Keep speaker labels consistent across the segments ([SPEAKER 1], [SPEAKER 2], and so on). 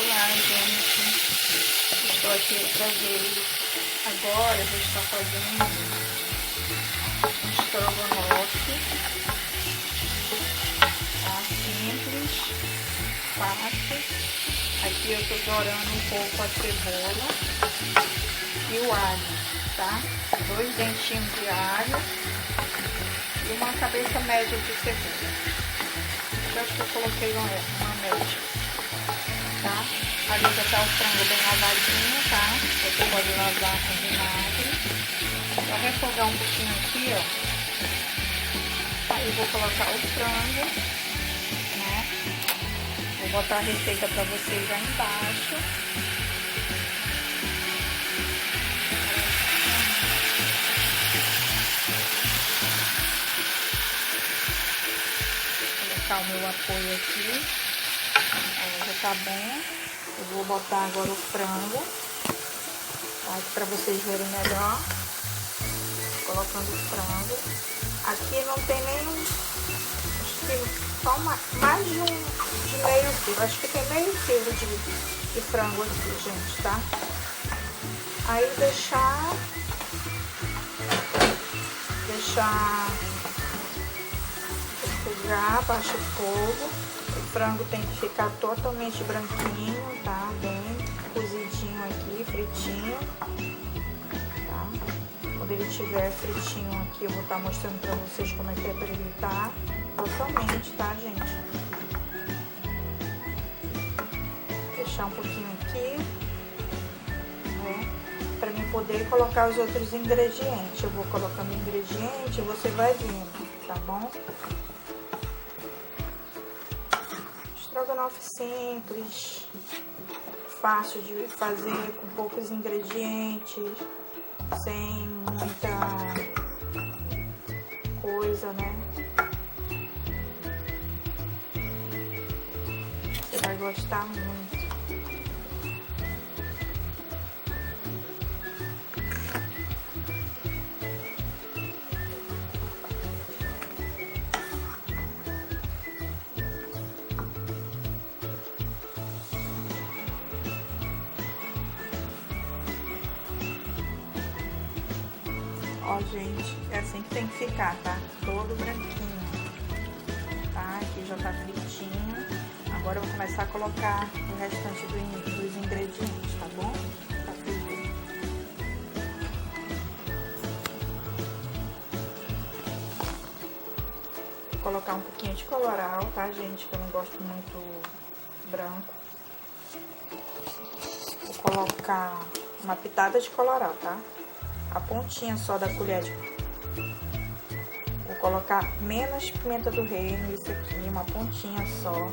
[SPEAKER 1] Olá, gente. Estou aqui outra vez. Agora eu vou estar fazendo um estrogonofe, tá? Simples, fácil. Aqui eu estou dourando um pouco a cebola e o alho, tá? 2 dentinhos de alho e uma cabeça média de cebola. Eu acho que eu coloquei uma média, tá? Ali já tá o frango bem lavadinho, tá? Você pode lavar com vinagre. Só refogar um pouquinho aqui, ó. Aí vou colocar o frango, né? Vou botar a receita pra vocês aí embaixo. O meu apoio aqui, já tá bom. Eu vou botar agora o frango, tá? Para vocês verem melhor. Colocando o frango. Aqui não tem nem, acho que só mais de meio quilo. Acho que tem meio quilo de frango aqui, gente, tá? Aí deixar baixa o fogo. O frango tem que ficar totalmente branquinho, tá? Bem cozidinho aqui, fritinho, tá? Quando ele estiver fritinho aqui, eu vou estar mostrando pra vocês como é que é pra ele estar totalmente, tá, gente? Deixar um pouquinho aqui, né? Pra mim poder colocar os outros ingredientes. Eu vou colocando o ingrediente e você vai vendo, tá bom? Estrogonofe simples, fácil de fazer, com poucos ingredientes, sem muita coisa, né? Você vai gostar muito. Ó, gente, é assim que tem que ficar, tá? Todo branquinho, tá? Aqui já tá fritinho. Agora eu vou começar a colocar o restante dos ingredientes, tá bom? Tá fritinho. Vou colocar um pouquinho de colorau, tá, gente? Que eu não gosto muito branco. Vou colocar uma pitada de colorau, tá? A pontinha só da colher de... Vou colocar menos pimenta do reino, isso aqui, uma pontinha só.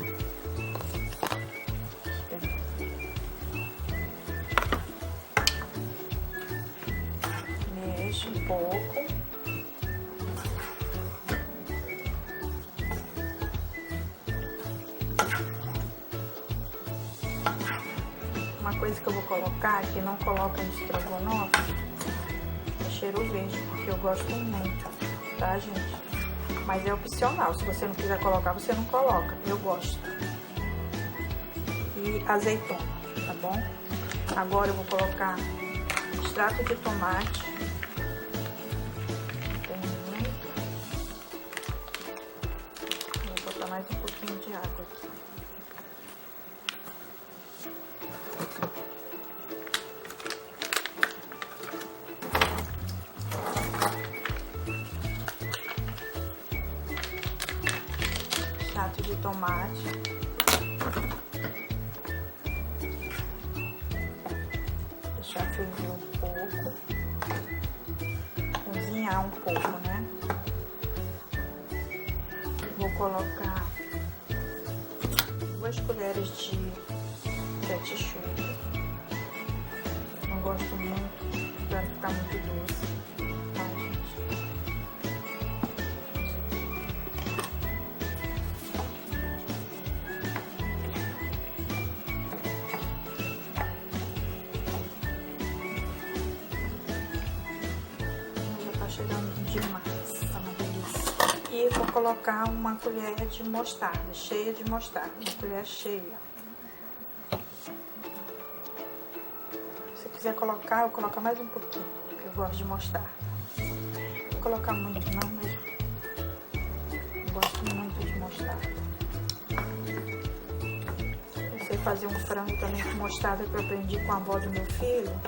[SPEAKER 1] Mexe um pouco. Uma coisa que eu vou colocar, que não coloca no estrogonofe, cheiro verde, porque eu gosto muito, tá, gente? Mas é opcional, se você não quiser colocar, você não coloca, eu gosto. E azeitona, tá bom? Agora eu vou colocar extrato de tomate. Tem muito. Vou botar mais um pouquinho de água aqui. Extrato de tomate, deixar ferver um pouco, cozinhar um pouco, né? Vou colocar 2 colheres de ketchup, não gosto muito, para ficar muito doce, tá, gente? Chegando demais, tá uma delícia. E vou colocar uma colher de mostarda, cheia de mostarda, uma colher cheia. Se quiser colocar, eu coloco mais um pouquinho, porque eu gosto de mostarda. Não vou colocar muito não, mas eu gosto muito de mostarda. Eu sei fazer um frango também com mostarda que eu aprendi com a avó do meu filho,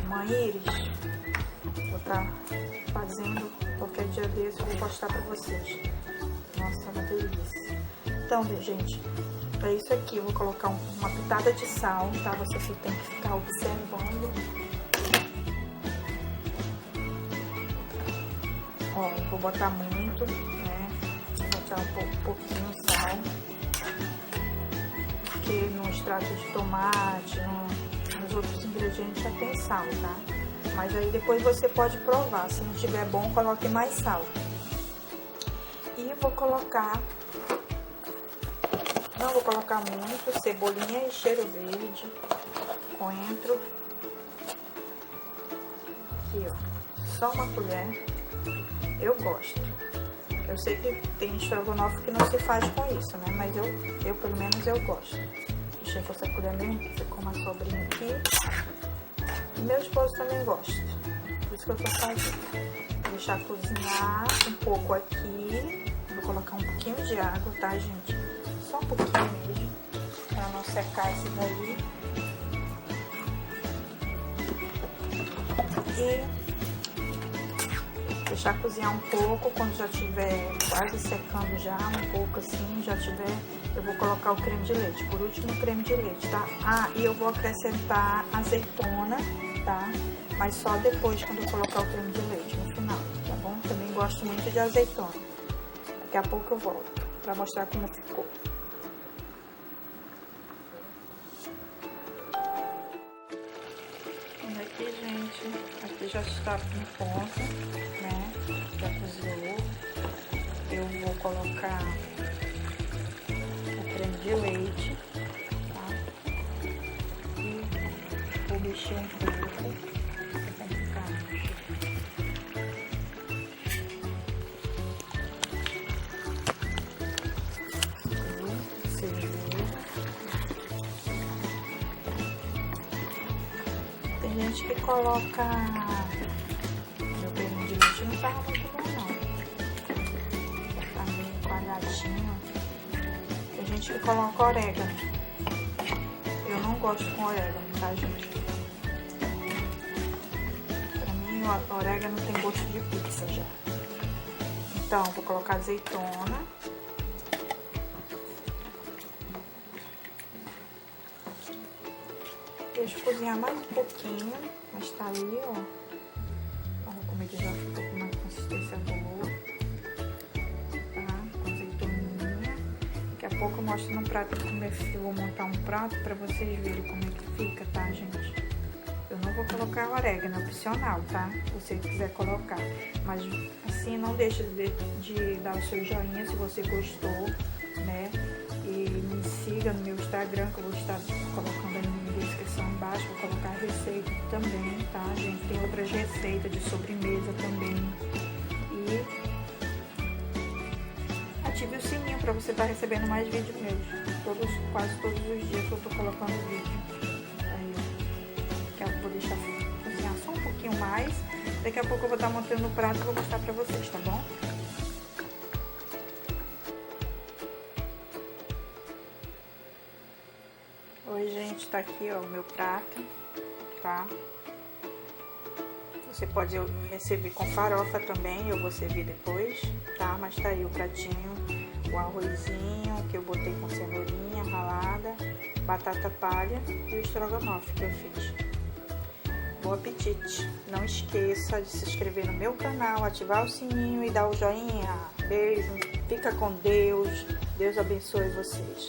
[SPEAKER 1] Mãe Iris. Vou estar fazendo qualquer dia desse, eu vou postar pra vocês. Nossa, uma delícia. Então, gente, é isso aqui. Eu vou colocar uma pitada de sal, tá? Você tem que ficar observando. Ó, não vou botar muito, né? Vou botar um pouquinho de sal. Porque no extrato de tomate, nos outros ingredientes já tem sal, tá? Mas aí depois você pode provar. Se não tiver bom, coloque mais sal. E vou colocar... Não vou colocar muito, cebolinha e cheiro verde, coentro, aqui ó, só uma colher, eu gosto. Eu sei que tem estrogonofe que não se faz com isso, né, mas eu pelo menos eu gosto. Deixei com essa colher mesmo, ficou uma sobrinha aqui, e meu esposo também gosta, por isso que eu tô fazendo. Vou deixar cozinhar um pouco aqui, vou colocar um pouquinho de água, tá gente? Só um pouquinho mesmo, para não secar isso daí. E deixar cozinhar um pouco, quando já tiver quase secando já, um pouco assim, já tiver, eu vou colocar o creme de leite. Por último, o creme de leite, tá? Ah, e eu vou acrescentar azeitona, tá? Mas só depois, quando eu colocar o creme de leite, no final, tá bom? Também gosto muito de azeitona. Daqui a pouco eu volto, para mostrar como ficou. Aqui, gente, aqui já está no ponto, né? Já cozinhou. Eu vou colocar o creme de leite, tá? E vou mexer um pouco para ficar. Tem gente que coloca... Meu creme de leite não tá muito bom não. Tá meio quadradinho. Tem gente que coloca orégano. Eu não gosto com orégano, tá gente? Pra mim o orégano tem gosto de pizza já. Então vou colocar azeitona. Deixa eu cozinhar mais um pouquinho, mas tá ali, ó. A comida já ficou com uma consistência boa, tá? Com azeitoninha. Daqui a pouco eu mostro no prato como é que eu vou montar um prato pra vocês verem como é que fica, tá, gente? Eu não vou colocar orégano, é opcional, tá? Se você quiser colocar. Mas assim, não deixe de dar o seu joinha se você gostou, né? E me siga no meu Instagram, que eu vou estar colocando aí na descrição embaixo. Vou colocar a receita também, tá, gente? Tem outras receitas de sobremesa também. E ative o sininho para você estar recebendo mais vídeos meus. Quase todos os dias que eu tô colocando vídeo. Aí, que eu vou deixar cozinhar só um pouquinho mais. Daqui a pouco eu vou estar montando o prato e vou mostrar pra vocês, tá bom? Oi, gente, tá aqui, ó, o meu prato, tá? Você pode servir com farofa também, eu vou servir depois, tá? Mas tá aí o pratinho, o arrozinho que eu botei com cenourinha ralada, batata palha e o estrogonofe que eu fiz. Bom apetite! Não esqueça de se inscrever no meu canal, ativar o sininho e dar o joinha. Beijo, fica com Deus, Deus abençoe vocês.